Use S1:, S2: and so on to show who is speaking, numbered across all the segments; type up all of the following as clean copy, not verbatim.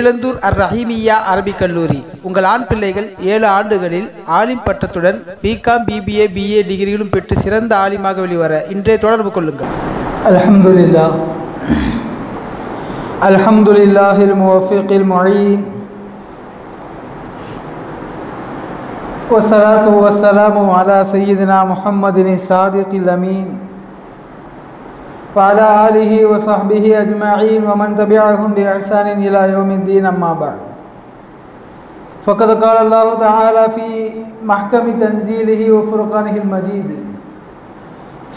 S1: இளந்தூர் அர் ரஹீமியா அரபிக் கல்லூரி. உங்கள் ஆண் பிள்ளைகள் 7 ஆண்டுகளில் ஆலிம் பட்டத்துடன் பிகாம், பிபிஏ, பிஏ டிகிரிகளும் பெற்று சிறந்த ஆலிமாக வெளிவர இன்றே தொடர்பு கொள்ளுங்கள்.
S2: அல்ஹம்துலில்லாஹில் முவஃபிகில் முஈன் வஸ்ஸலாத்து வஸ்ஸலாமு அலா சய்யிதினா முஹம்மதின் ஸாதிகில் அமீன் وعلى آله وصحبه أجمعين ومن تبعهم بإحسان إلى يوم الدين أما بعد فقد قال الله تعالى في محكم تنزيله وفرقانه المجيد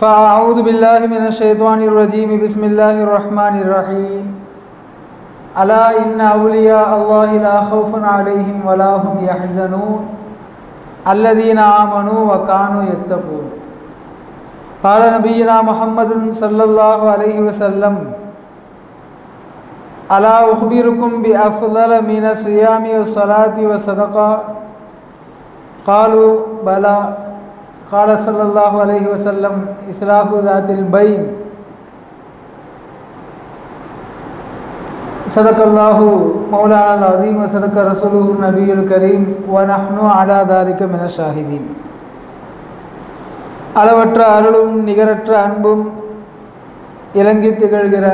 S2: فأعوذ بالله من الشيطان الرجيم بسم الله الرحمن الرحيم ألا إن أولياء الله لا خوف عليهم ولا هم يحزنون الذين آمنوا وكانوا يتقون قال نبينا محمد صلى الله عليه وسلم ألا أخبركم بأفضل من الصيام والصلاة والصدقة قالوا بلى قال صلى الله عليه وسلم إصلاح ذات البين صدق الله مولانا العظيم وصدق رسوله النبي الكريم ونحن على ذلك من الشاهدين. அளவற்ற அருளும் நிகரற்ற அன்பும் இலங்கி திகழ்கிற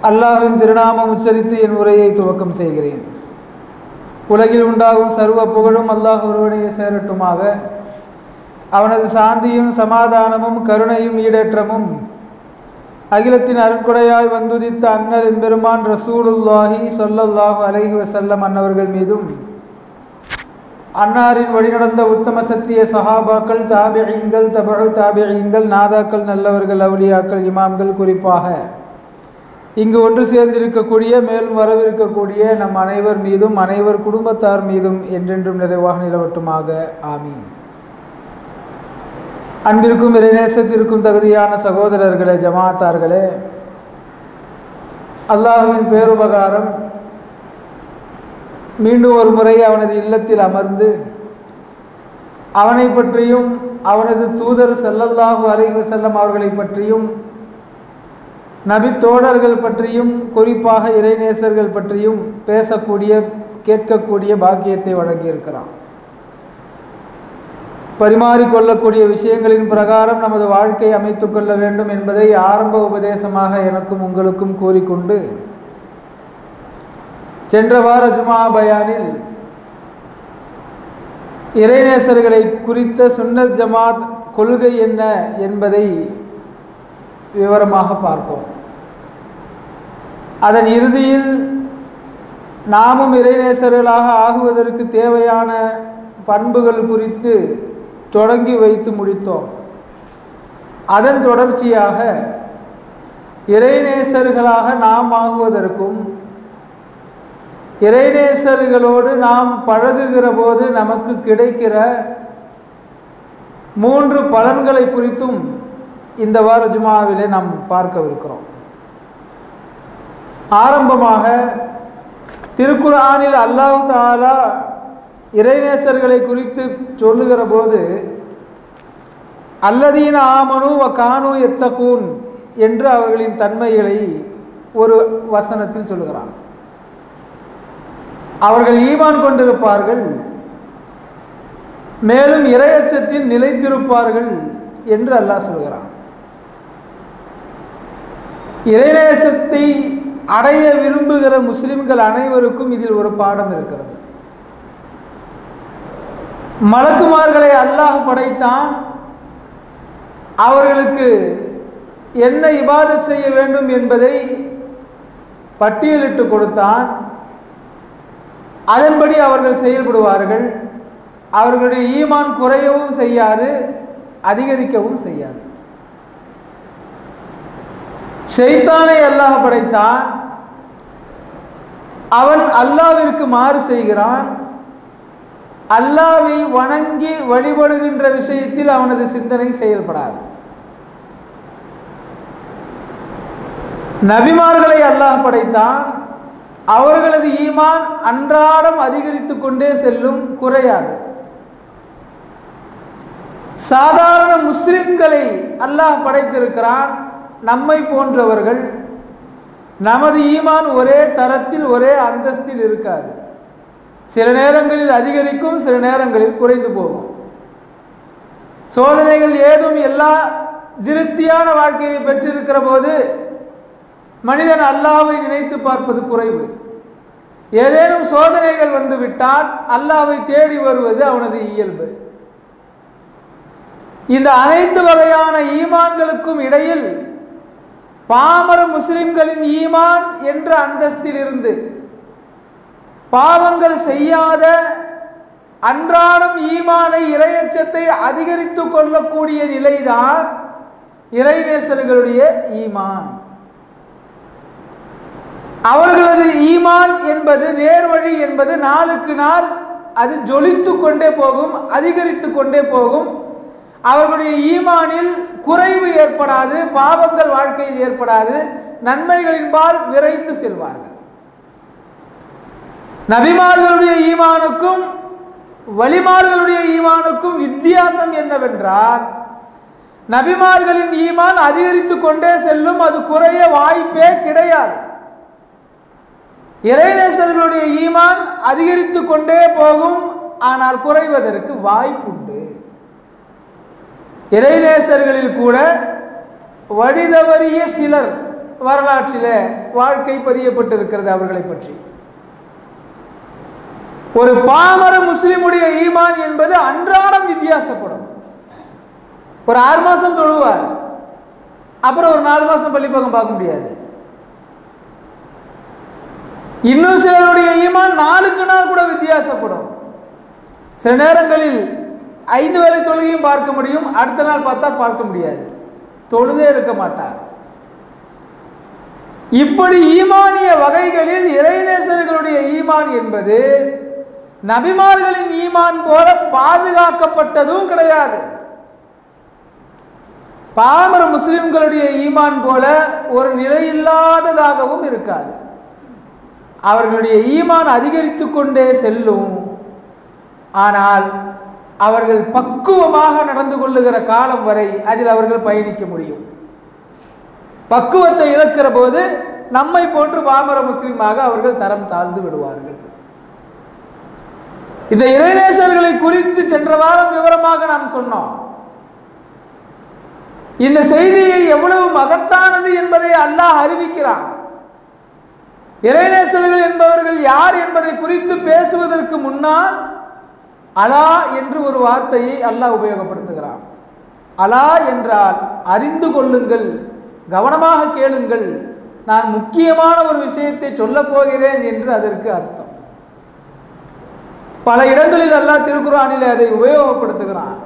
S2: அல்லாஹ்வின் திருநாமம் உச்சரித்து என் உரையை துவக்கம் செய்கிறேன். உலகில் உண்டாகும் சர்வ புகழும் அல்லாஹ் ஒருவனையே சேரட்டுமாக. அவனது சாந்தியும் சமாதானமும் கருணையும் ஈடேற்றமும் அகிலத்தின் அருட்கொடையாய் வந்துதித்த அண்ணல் எம்பெருமான் ரசூலுல்லாஹி ஸல்லல்லாஹு அலைஹி வஸல்லம் அன்னவர்கள் மீதும், அன்னாரின் வழிநடந்த உத்தம சத்திய சஹாபாக்கள், தாபிஈன்கள், தபஉ தாபிஈன்கள், நாதாக்கள், நல்லவர்கள், அவுலியாக்கள், இமாம்கள், குறிப்பாக இங்கு ஒன்று சேர்ந்திருக்கக்கூடிய மேலும் வரவிருக்கக்கூடிய நம் அனைவர் மீதும் அனைவர் குடும்பத்தார் மீதும் என்றென்றும் நிறைவாக நிலவட்டுமாக. ஆமீன். அன்பிற்கும் இறைநேசத்திற்கும் தகுதியான சகோதரர்களே, ஜமாத்தார்களே, அல்லாஹ்வின் பேருபகாரம் மீண்டும் ஒரு முறை அவனது இல்லத்தில் அமர்ந்து அவனை பற்றியும் அவனது தூதர் ஸல்லல்லாஹு அலைஹி வஸல்லம் அவர்களை பற்றியும் நபி தோழர்கள் பற்றியும் குறிப்பாக இறைநேசர்கள் பற்றியும் பேசக்கூடிய கேட்கக்கூடிய பாக்கியத்தை வழங்கியிருக்கிறான். பரிமாறிக்கொள்ளக்கூடிய விஷயங்களின் பிரகாரம் நமது வாழ்க்கையை அமைத்து கொள்ள வேண்டும் என்பதை ஆரம்ப உபதேசமாக எனக்கும் உங்களுக்கும் கூறிக்கொண்டு, சென்ற வார ஜுமா பயானில் இறைநேசர்களை குறித்த சுன்னத் ஜமாத் கொள்கை என்ன என்பதை விவரமாக பார்த்தோம். அதன் இறுதியில் நாமும் இறைநேசர்களாக ஆகுவதற்கு தேவையான பண்புகள் குறித்து தொடங்கி வைத்து முடித்தோம். அதன் தொடர்ச்சியாக இறைநேசர்களாக நாம் ஆகுவதற்கும் இறைநேசர்களோடு நாம் பழகுகிற போது நமக்கு கிடைக்கிற 3 பலன்களை குறித்தும் இந்த வார ஜுமாவிலே நாம் பார்க்கவிருக்கிறோம். ஆரம்பமாக திருக்குர்ஆனில் அல்லாஹ் தஆலா இறைநேசர்களை குறித்து சொல்லுகிற போது அல்லதீன ஆமனு வ கானு யத்தகூன் என்று அவர்களின் தன்மைகளை ஒரு வசனத்தில் சொல்லுகிறான். அவர்கள் ஈமான் கொண்டிருப்பார்கள், மேலும் இறையச்சத்தில் நிலைத்திருப்பார்கள் என்று அல்லாஹ் சொல்கிறான். இறைநேசத்தை அடைய விரும்புகிற முஸ்லிம்கள் அனைவருக்கும் இதில் ஒரு பாடம் இருக்கிறது. மலக்குமார்களை அல்லாஹ் படைத்தான், அவர்களுக்கு என்ன இபாதத் செய்ய வேண்டும் என்பதை பட்டியலிட்டு கொடுத்தான். அதன்படி அவர்கள் செயல்படுவார்கள். அவர்களுடைய ஈமான் குறையவும் செய்யாது, அதிகரிக்கவும் செய்யாது. ஷைத்தானை அல்லாஹ் படைத்தான், அவன் அல்லாஹ்விற்கு மாறு செய்கிறான். அல்லாஹ்வை வணங்கி வழிபடுகின்ற விஷயத்தில் அவனது சிந்தனை செயல்படாது. நபிமார்களை அல்லாஹ் படைத்தான், அவர்களது ஈமான் அன்றாடம் அதிகரித்து கொண்டே செல்லும், குறையாது. சாதாரண முஸ்லிம்களை அல்லாஹ் படைத்திருக்கிறான், நம்மை போன்றவர்கள் நமது ஈமான் ஒரே தரத்தில் ஒரே அந்தஸ்தில் இருக்காது. சில நேரங்களில் அதிகரிக்கும், சில நேரங்களில் குறைந்து போகும். சோதனைகள் ஏதும் எல்லா திருப்தியான வாழ்க்கையை பெற்றிருக்கிற போது மனிதன் அல்லாஹ்வை நினைத்து பார்ப்பது குறைவு. ஏதேனும் சோதனைகள் வந்துவிட்டால் அல்லாஹ்வை தேடி வருவது அவனது இயல்பு. இந்த அனைத்து வகையான ஈமான்களுக்கும் இடையில் பாமர முஸ்லிம்களின் ஈமான் என்ற அந்தஸ்தில் இருந்து பாவங்கள் செய்யாத அன்றாடம் ஈமானை, இறையச்சத்தை அதிகரித்து கொள்ளக்கூடிய நிலைதான் இறைநேசர்களுடைய ஈமான். அவர்களது ஈமான் என்பது, நேர்வழி என்பது நாளுக்கு நாள் அது ஜொலித்து கொண்டே போகும், அதிகரித்து கொண்டே போகும். அவர்களுடைய ஈமானில் குறைவு ஏற்படாது, பாவங்கள் வாழ்க்கையில் ஏற்படாது, நன்மைகளின்பால் விரைந்து செல்வார்கள். நபிமார்களுடைய ஈமானுக்கும் வலிமார்களுடைய ஈமானுக்கும் வித்தியாசம் என்னவென்றால், நபிமார்களின் ஈமான் அதிகரித்து கொண்டே செல்லும், அது குறைய வாய்ப்பே கிடையாது. இறைநேசர்களுடைய ஈமான் அதிகரித்து கொண்டே போகும், ஆனால் குறைவதற்கு வாய்ப்புண்டு. இறைநேசர்களில் கூட வழிதவறிய சிலர் வரலாற்றிலே வாழ்க்கை பதியப்பட்டிருக்கிறது. அவர்களை பற்றி ஒரு பாமர முஸ்லிமுடைய ஈமான் என்பது அன்றாடம் வித்தியாசப்படும். ஒரு 6 மாசம் தொழுவார், அப்புறம் ஒரு 4 மாசம் பள்ளிப்பக்கம் பார்க்க முடியாது. இன்னும் சிலருடைய ஈமான் நாளுக்கு நாள் கூட வித்தியாசப்படும். சில நேரங்களில் 5 வேளை தொழுகையும் பார்க்க முடியும், அடுத்த நாள் பார்த்தா பார்க்க முடியாது, தொழுதே இருக்க மாட்டார். இப்படி ஈமானிய வகைகளில் இறைநேசர்களுடைய ஈமான் என்பது நபிமார்களின் ஈமான் போல பாதுகாக்கப்பட்டதும் கிடையாது. பாமர முஸ்லிம்களுடைய ஈமான் போல ஒரு நிலையில்லாததாகவும் இருக்காது. அவர்களுடைய ஈமான் அதிகரித்து கொண்டே செல்லும். ஆனால் அவர்கள் பக்குவமாக நடந்து கொள்ளுகிற காலம் வரை அதில் அவர்கள் பயணிக்க முடியும். பக்குவத்தை இழக்கிற போது நம்மை போன்று பாமர முஸ்லிமாக அவர்கள் தரம் தாழ்ந்து விடுவார்கள். இந்த இறைநேசர்களை குறித்து சென்ற வாரம் விவரமாக நாம் சொன்னோம். இந்த செய்தியை எவ்வளவு மகத்தானது என்பதை அல்லாஹ் அறிவிக்கிறான். இறைநேசர்கள் என்பவர்கள் யார் என்பதை குறித்து பேசுவதற்கு முன்னால் அலா என்று ஒரு வார்த்தையை அல்லாஹ் உபயோகப்படுத்துகிறான். அலா என்றால் அறிந்து கொள்ளுங்கள், கவனமாக கேளுங்கள், நான் முக்கியமான ஒரு விஷயத்தை சொல்லப் போகிறேன் என்று அதற்கு அர்த்தம். பல இடங்களில் அல்லாஹ் திருக்குர்ஆனிலே அதை உபயோகப்படுத்துகிறான்.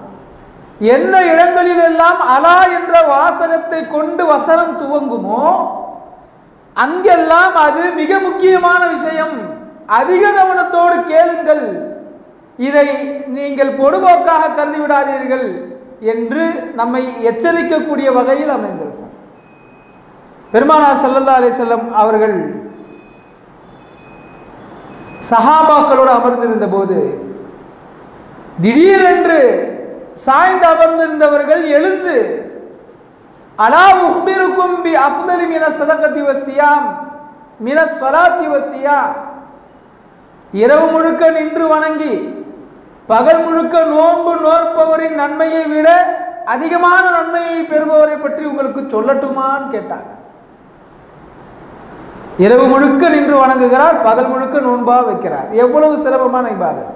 S2: எந்த இடங்களில் எல்லாம் அலா என்ற வாசகத்தை கொண்டு வசனம் துவங்குமோ அங்கெல்லாம் அது மிக முக்கியமான விஷயம், அதிக கவனத்தோடு கேளுங்கள், இதை நீங்கள் பொடுபோக்காக கருதிவிடாதீர்கள் என்று நம்மை எச்சரிக்கக்கூடிய வகையில் அமைந்திருக்கும். பெருமானார் ஸல்லல்லாஹு அலைஹி வஸல்லம் அவர்கள் சஹாபாக்களோடு அமர்ந்திருந்த போது திடீரென்று சாய்ந்து அமர்ந்திருந்தவர்கள் எழுந்து, அலா உஹ்பிருக்கும் பி அஃதலி மினஸ் ஸதகத்தி வஸ்ஸியாம் மினஸ் ஸலாத்தி வஸ்ஸியாம், இரவு முழுக்க நின்று வணங்கி பகல் முழுக்க நோன்பு நோற்பவரின் நன்மையை விட அதிகமான நன்மையை பெறுபவரை பற்றி உங்களுக்கு சொல்லட்டுமான்னு கேட்டாங்க. இரவு முழுக்க நின்று வணங்குகிறார், பகல் முழுக்க நோன்பா வைக்கிறார். எவ்வளவு சிரமமான இபாதத்!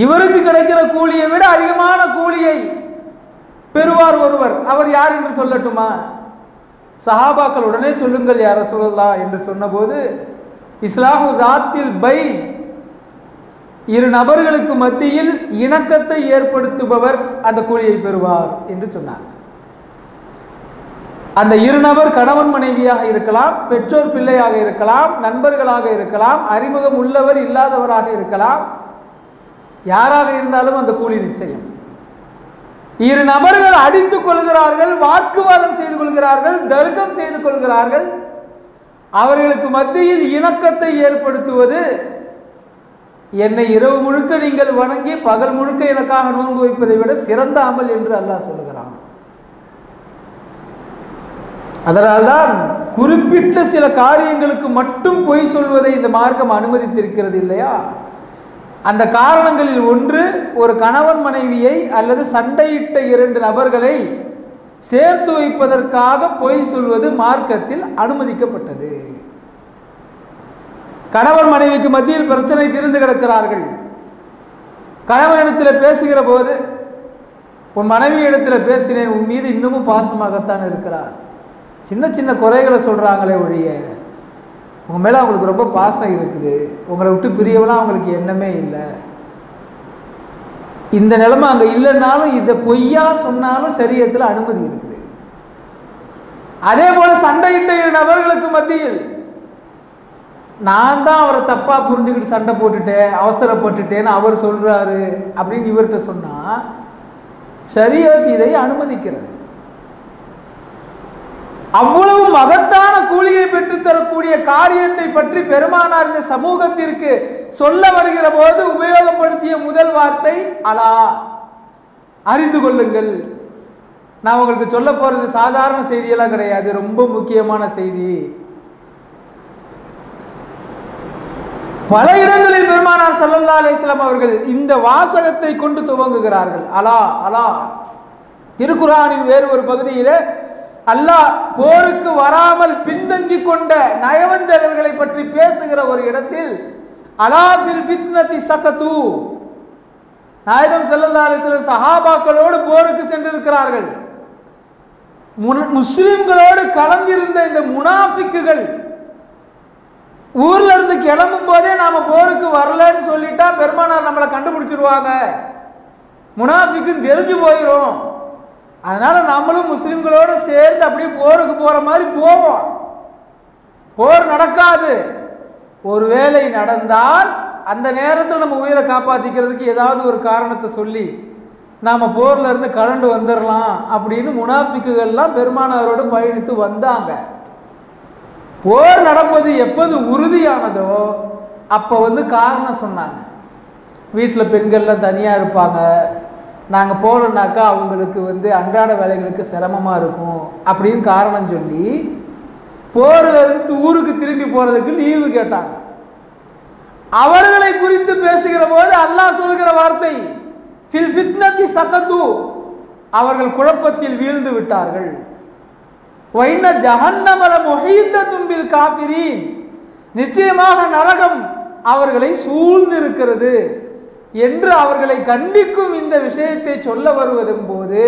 S2: இவருக்கு கிடைக்கிற கூலியை விட அதிகமான கூலியை பெறுவார் ஒருவர், அவர் யார் என்று சொல்லட்டுமா? சஹாபாக்கள் உடனே சொல்லுங்கள் யா ரசூலல்லாஹ் என்று சொன்னபோது, இஸ்லாஹு தாத்தில் பைன், இரு நபர்களுக்கு மத்தியில் இணக்கத்தை ஏற்படுத்துபவர் அந்த கூலியை பெறுவார் என்று சொன்னார். அந்த இரு நபர் கணவன் மனைவியாக இருக்கலாம், பெற்றோர் பிள்ளையாக இருக்கலாம், நண்பர்களாக இருக்கலாம், அறிமுகம் உள்ளவர் இல்லாதவராக இருக்கலாம், யாராக இருந்தாலும் அந்த கூலி நிச்சயம். இரு நபர்கள் அடித்துக் கொள்கிறார்கள், வாக்குவாதம் செய்து கொள்கிறார்கள், தர்க்கம் செய்து கொள்கிறார்கள், அவர்களுக்கு மத்தியில் இணக்கத்தை ஏற்படுத்துவது, என்னை இரவு முழுக்க நீங்கள் வணங்கி பகல் முழுக்க எனக்காக நோன்பு வைப்பதை விட சிறந்த அமல் என்று அல்லாஹ் சொல்லுகிறான். அதனால்தான் குறிப்பிட்ட சில காரியங்களுக்கு மட்டும் பொய் சொல்வதை இந்த மார்க்கம் அனுமதித்திருக்கிறது இல்லையா? அந்த காரணங்களில் ஒன்று, ஒரு கணவன் மனைவியை அல்லது சண்டையிட்ட இரண்டு நபர்களை சேர்த்து வைப்பதற்காக பொய் சொல்வது மார்க்கத்தில் அனுமதிக்கப்பட்டது. கணவன் மனைவிக்கு மத்தியில் பிரச்சனை பிரிந்து கிடக்கிறார்கள். கணவனிடத்தில் பேசுகிற போது, உன் மனைவி இடத்துல பேசினேன், உன் மீது இன்னமும் பாசமாகத்தான் இருக்கிறார், சின்ன சின்ன குறைகளை சொல்கிறாங்களே ஒழிய உங்கள் மேலே அவங்களுக்கு ரொம்ப பாசம் இருக்குது, உங்களை விட்டு பிரியவெல்லாம் அவங்களுக்கு எண்ணமே இல்லை. இந்த நிலைமை அங்கே இல்லைன்னாலும் இதை பொய்யா சொன்னாலும் சரியத்தில் அனுமதி இருக்குது. அதே போல சண்டையிட்ட இரு நபர்களுக்கு மத்தியில் நான் தான் அவரை தப்பாக புரிஞ்சுக்கிட்டு சண்டை போட்டுட்டேன், அவசரப்பட்டுட்டேன்னு அவர் சொல்கிறாரு அப்படின்னு இவர்கிட்ட சொன்னால் ஷரியத் இதை அனுமதிக்கிறது. அவ்வளவு மகத்தான கூலியை பெற்றுத்தரக்கூடிய காரியத்தை பற்றி பெருமானார் இந்த சமூகத்திற்கு சொல்ல வருகிற போது உபயோகப்படுத்திய முதல் வார்த்தை அலா, அறிந்து கொள்ளுங்கள். நான் உங்களுக்கு சொல்ல போறது சாதாரண செய்தியெல்லாம் கிடையாது, ரொம்ப முக்கியமான செய்தி. பல இடங்களில் பெருமானார் ஸல்லல்லாஹு அலைஹி வஸல்லம் அவர்கள் இந்த வாசகத்தை கொண்டு துவங்குகிறார்கள். அலா அலா. திருக்குர்ஆனின் வேறு ஒரு பகுதியிலே அல்லாஹ் போருக்கு வராமல் பின்தங்கி கொண்ட நயவஞ்சகர்களை பற்றி பேசுகிற ஒரு இடத்தில் அலா ஃபில் ஃபித்னதி சகது, நாயகம் ஸல்லல்லாஹு அலைஹி வஸல்லம் சஹாபாக்களோடு போருக்கு சென்றிருக்கிறார்கள். முஸ்லிம்களோடு கலந்திருந்த இந்த முனாஃபிக்குகள் ஊர்ல இருந்து கிளம்பும் போதே நாம போருக்கு வரலன்னு சொல்லிட்டா பெருமானார் நம்மளை கண்டுபிடிச்சிருவாங்க, முனாஃபிக்குன்னு தெரிஞ்சு போயிடும். அதனால நம்மளும் முஸ்லிம்களோடு சேர்ந்து அப்படியே போருக்கு போற மாதிரி போவோம். போர் நடக்காது. ஒருவேளை நடந்தால் அந்த நேரத்தில் நம்ம உயிரை காப்பாற்றிக்கிறதுக்கு ஏதாவது ஒரு காரணத்தை சொல்லி நாம் போர்ல இருந்து கலண்டு வந்துடலாம் அப்படின்னு முனாஃபிக்குகள்லாம் பெருமானாரோடு பயணித்து வந்தாங்க. போர் நடப்பது எப்போது உறுதியானதோ அப்போ காரணம் சொன்னாங்க. வீட்டில் பெண்கள்லாம் தனியாக இருப்பாங்க, நாங்கள் போகலனாக்கா அவங்களுக்கு அன்றாட வேலைகளுக்கு சிரமமாக இருக்கும் அப்படின்னு காரணம் சொல்லி போரில் இருந்து ஊருக்கு திரும்பி போகிறதுக்கு லீவு கேட்டாங்க. அவர்களை குறித்து பேசுகிற போது அல்லாஹ் சொல்கிற வார்த்தை ஃபில் ஃபித்னதி சகது, அவர்கள் குழப்பத்தில் வீழ்ந்து விட்டார்கள். வைன ஜஹன்னம லமுஹீதத்தும் பில் காஃபிரீன், நிச்சயமாக நரகம் அவர்களை சூழ்ந்து இருக்கிறது என்று அவர்களை கண்டிக்கும் இந்த விஷயத்தை சொல்ல வருவதும் போது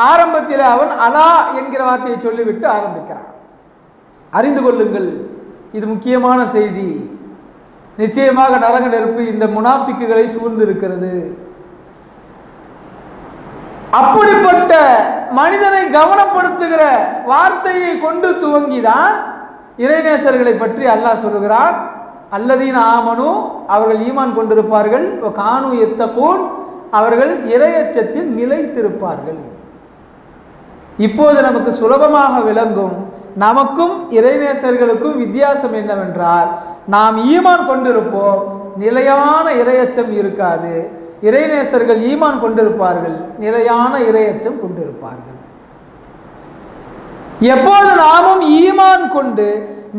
S2: ஆரம்பத்தில் அவன் அலா என்கிற வார்த்தையை சொல்லிவிட்டு ஆரம்பிக்கிறான். அறிந்து கொள்ளுங்கள், இது முக்கியமான செய்தி, நிச்சயமாக நரக நெருப்பு இந்த முனாஃபிக்குகளை சூழ்ந்து இருக்கிறது. அப்படிப்பட்ட மனிதனை கவனப்படுத்துகிற வார்த்தையை கொண்டு துவங்கிதான் இறைநேசர்களை பற்றி அல்லாஹ் சொல்லுகிறான். அல்லதீன ஆமனு, அவர்கள் ஈமான் கொண்டிருப்பார்கள், கானு யத்தகூன், அவர்கள் இறையச்சத்தில் நிலைத்திருப்பார்கள். இப்போது நமக்கு சுலபமாக விளங்கும், நமக்கும் இறைநேசர்களுக்கும் வித்தியாசம் என்னவென்றால், நாம் ஈமான் கொண்டிருப்போம், நிலையான இறையச்சம் இருக்காது. இறைநேசர்கள் ஈமான் கொண்டிருப்பார்கள், நிலையான இறையச்சம் கொண்டிருப்பார்கள். எப்போது நாமும் ஈமான் கொண்டு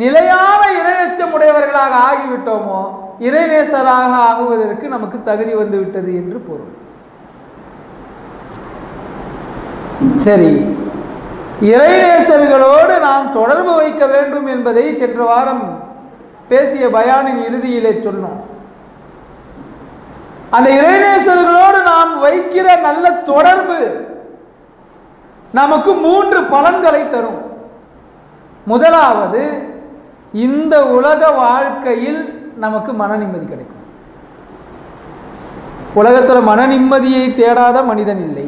S2: நிலையான இறையச்சம் உடையவர்களாக ஆகிவிட்டோமோ இறைநேசராக ஆகுவதற்கு நமக்கு தகுதி வந்து விட்டது என்று பொருள். சரி, இறைநேசர்களோடு நாம் தொடர்பு வைக்க வேண்டும் என்பதை சென்ற வாரம் பேசிய பயானின் இறுதியிலே சொன்னோம். அந்த இறைநேசர்களோடு நாம் வைக்கிற நல்ல தொடர்பு நமக்கு 3 பலன்களை தரும். முதலாவது, இந்த உலக வாழ்க்கையில் நமக்கு மன நிம்மதி கிடைக்கும். உலகத்தில் மன நிம்மதியை தேடாத மனிதன் இல்லை.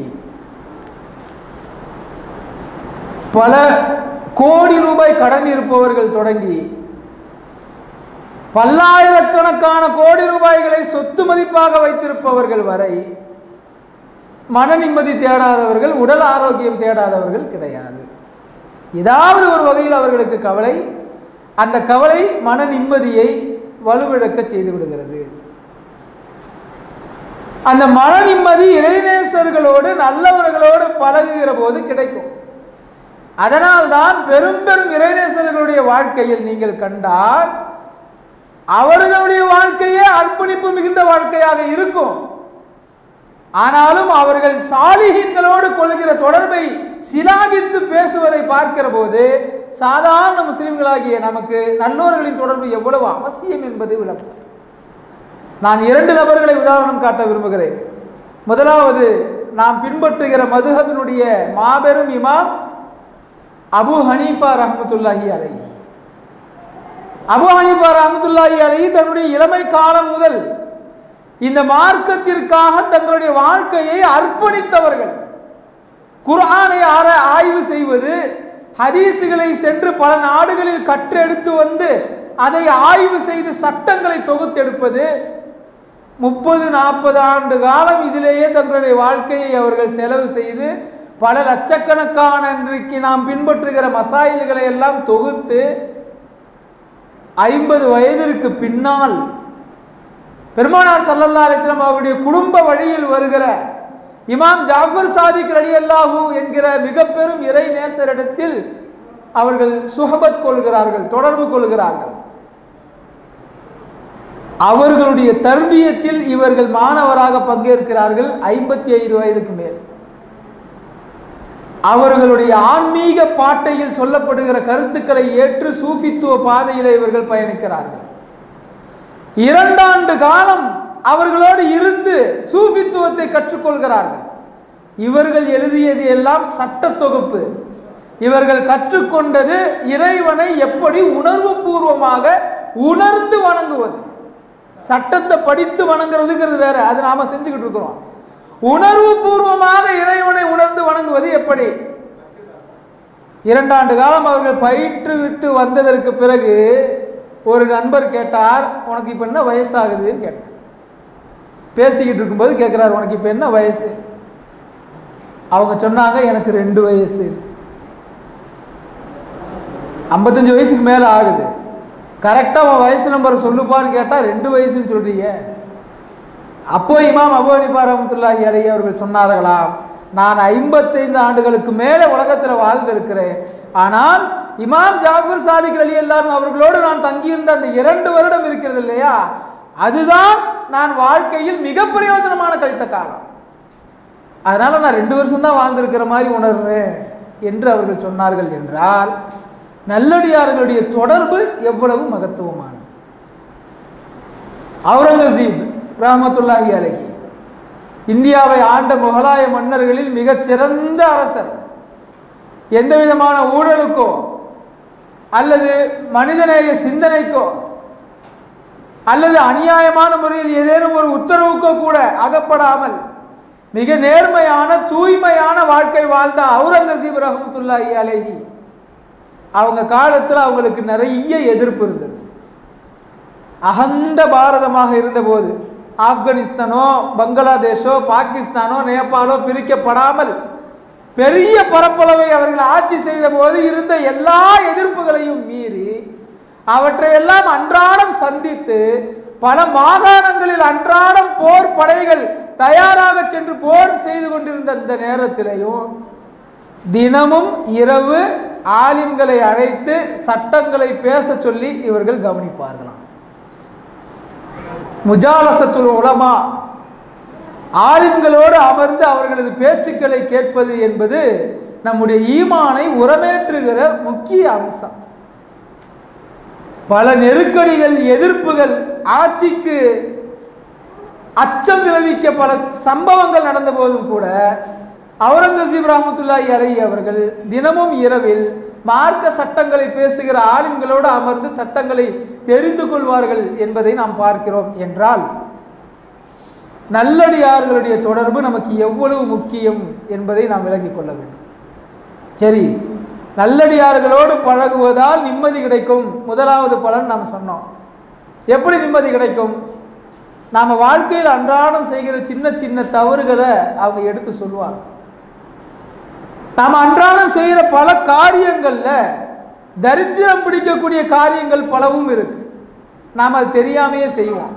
S2: பல கோடி ரூபாய் கடன் இருப்பவர்கள் தொடங்கி பல்லாயிரக்கணக்கான கோடி ரூபாய்களை சொத்து மதிப்பாக வைத்திருப்பவர்கள் வரை மன நிம்மதி தேடாதவர்கள், உடல் ஆரோக்கியம் தேடாதவர்கள் கிடையாது. ஏதாவது ஒரு வகையில் அவர்களுக்கு கவலை, அந்த கவலை மன நிம்மதியை வலுவிழக்க செய்து விடுகிறது. அந்த மன நிம்மதி இறைநேசர்களோடு நல்லவர்களோடு பழகுகிற போது கிடைக்கும். அதனால்தான் பெரும் பெரும் இறைநேசர்களுடைய வாழ்க்கையில் நீங்கள் கண்டால் அவர்களுடைய வாழ்க்கையே அர்ப்பணிப்பு மிகுந்த வாழ்க்கையாக இருக்கும். ஆனாலும் அவர்கள் சாலிஹீன்களோடு கொள்கிற தொடர்பை சிலாகித்து பேசுவதை பார்க்கிற போது சாதாரண முஸ்லிம்களாகிய நமக்கு நல்லோர்களின் தொடர்பு எவ்வளவு அவசியம் என்பதை விளக்கும். நான் 2 நபர்களை உதாரணம் காட்ட விரும்புகிறேன். முதலாவது, நாம் பின்பற்றுகிற மதுஹபினுடைய மாபெரும் இமாம் அபு ஹனீஃபா ரஹ்மத்துல்லாஹி அலைஹி. அபு ஹனீஃபா ரஹ்மத்துல்லாஹி அலைஹி தன்னுடைய இளமை காலம் முதல் இந்த மார்க்கத்திற்காக தங்களுடைய வாழ்க்கையை அர்ப்பணித்தவர்கள். குர்ஆனை ஆய்வு செய்வது, ஹதீஸுகளை சென்று பல நாடுகளில் கற்றெடுத்து வந்து அதை ஆய்வு செய்து சட்டங்களை தொகுத்தெடுப்பது, 30-40 ஆண்டு காலம் இதிலேயே தங்களுடைய வாழ்க்கையை அவர்கள் செலவு செய்து பல லட்சக்கணக்கான இன்றைக்கு நாம் பின்பற்றுகிற மசாயில்களை எல்லாம் தொகுத்து 50 வயதிற்கு பின்னால் பெருமானார் ஸல்லல்லாஹு அலைஹி வஸல்லம் அவருடைய குடும்ப வழியில் வருகிற இமாம் ஜாஃபர் சாதிக் ரலியல்லாஹு என்கிற மிக பெரும் இறை நேசரிடத்தில் அவர்கள் சுஹபத் கொள்கிறார்கள், தொடர்பு கொள்கிறார்கள். அவர்களுடைய தர்பியத்தில் இவர்கள் மாணவராக பங்கேற்கிறார்கள். 55 வயதுக்கு மேல் அவர்களுடைய ஆன்மீக பாட்டையில் சொல்லப்படுகிற கருத்துக்களை ஏற்று சூஃபித்துவ பாதையிலே இவர்கள் பயணிக்கிறார்கள். 2 ஆண்டு காலம் அவர்களோடு இருந்து சூஃபித்துவத்தை கற்றுக்கொள்கிறார்கள். இவர்கள் எழுதியது எல்லாம் சட்ட தொகுப்பு. இவர்கள் கற்றுக்கொண்டது இறைவனை எப்படி உணர்வு பூர்வமாக உணர்ந்து வணங்குவது. சட்டத்தை படித்து வணங்குறதுங்கிறது வேற, அது நாம செஞ்சுக்கிட்டு இருக்கிறோம். உணர்வு பூர்வமாக இறைவனை உணர்ந்து வணங்குவது எப்படி? 2 ஆண்டு காலம் அவர்கள் பயிற்று விட்டு வந்ததற்கு பிறகு ஒரு நண்பர் கேட்டார், உனக்கு இப்போ என்ன வயசாகுதுன்னு கேட்டார். பேசிக்கிட்டு இருக்கும்போது கேட்குறாரு, உனக்கு இப்போ என்ன வயசு? அவங்க சொன்னாங்க, எனக்கு 2 வயசு. 55 வயசுக்கு மேலே ஆகுது. கரெக்டாக அவன் வயசு நம்பரை சொல்லுப்பான்னு கேட்டால் 2 வயசுன்னு சொல்கிறீங்க. அப்போ இமாம் அபு ஹனீஃபா ரஹ்மத்துல்லாஹி அலைஹி அவர்கள் சொன்னார்களாம், நான் 55 ஆண்டுகளுக்கு மேலே உலகத்தில் வாழ்ந்திருக்கிறேன். ஆனால் இமாம் ஜாஃபர் சாதிக் ரலியல்லாஹு அவர்களோடு நான் தங்கியிருந்த அந்த 2 வருடம் இருக்கிறது இல்லையா, அதுதான் நான் வாழ்க்கையில் மிக பிரயோஜனமான கழித்த காலம். அதனால் நான் 2 வருஷம் தான் வாழ்ந்திருக்கிற மாதிரி உணர்வேன் என்று அவர்கள் சொன்னார்கள். என்றால் நல்லடியார்களுடைய தொடர்பு எவ்வளவு மகத்துவமானது. அவுரங்கசீப் ரஹ்மத்துல்லாஹி அலைஹி இந்தியாவை ஆண்ட முகலாய மன்னர்களில் மிகச்சிறந்த அரசர். எந்த விதமான ஊழலுக்கோ அல்லது மனிதநேய சிந்தனைக்கோ அல்லது அநியாயமான முறையில் ஏதேனும் ஒரு உத்தரவுக்கோ கூட அகப்படாமல் மிக நேர்மையான தூய்மையான வாழ்க்கை வாழ்ந்த அவுரங்கசீப் ரஹ்மத்துல்லாஹி அலைஹி அவங்க காலத்தில் அவங்களுக்கு நிறைய எதிர்ப்பு இருந்தது. அகண்ட பாரதமாக இருந்தபோது ஆப்கானிஸ்தானோ பங்களாதேஷோ பாகிஸ்தானோ நேபாளோ பிரிக்கப்படாமல் பெரிய பரப்பளவை அவர்கள் ஆட்சி செய்த போது இருந்த எல்லா எதிர்ப்புகளையும் மீறி அவற்றையெல்லாம் அன்றாடம் சந்தித்து பல மாகாணங்களில் அன்றாடம் போர் படைகள் தயாராக சென்று போர் செய்து கொண்டிருந்த அந்த நேரத்திலையும் தினமும் இரவு ஆலிம்களை அழைத்து சட்டங்களை பேச சொல்லி இவர்கள் கவனிப்பார்களாம். முஜாலசத்துல் உலமா, ஆலிம்களோடு அமர்ந்து அவர்களது பேச்சுக்களை கேட்பது என்பது நம்முடைய ஈமானை உரமேற்றுகிற முக்கிய அம்சம். பல நெருக்கடிகள், எதிர்ப்புகள், ஆட்சிக்கு அச்சம் விளைவிக்க பல சம்பவங்கள் நடந்த போதும் கூட அவுரங்கசீப் ரஹ்மத்துல்லாஹி அலைஹி அவர்கள் தினமும் இரவில் மார்க்க சட்டங்களை பேசுகிற ஆலிம்களோடு அமர்ந்து சட்டங்களை தெரிந்து கொள்வார்கள் என்பதை நாம் பார்க்கிறோம். என்றால் நல்லடியார்களுடைய தொடர்பு நமக்கு எவ்வளவு முக்கியம் என்பதை நாம் விளங்கிக் கொள்ள வேண்டும். சரி, நல்லடியார்களோடு பழகுவதால் நிம்மதி கிடைக்கும். முதலாவது பலன் நாம் சொன்னோம். எப்படி நிம்மதி கிடைக்கும்? நாம் வாழ்க்கையில் அன்றாடம் செய்கிற சின்ன சின்ன தவறுகளை அவங்க எடுத்து சொல்லுவாங்க. நாம் அன்றாடம் செய்கிற பல காரியங்களில் தரித்திரம் பிடிக்கக்கூடிய காரியங்கள் பலவும் இருக்கு. நாம் அது தெரியாமையே செய்வோம்.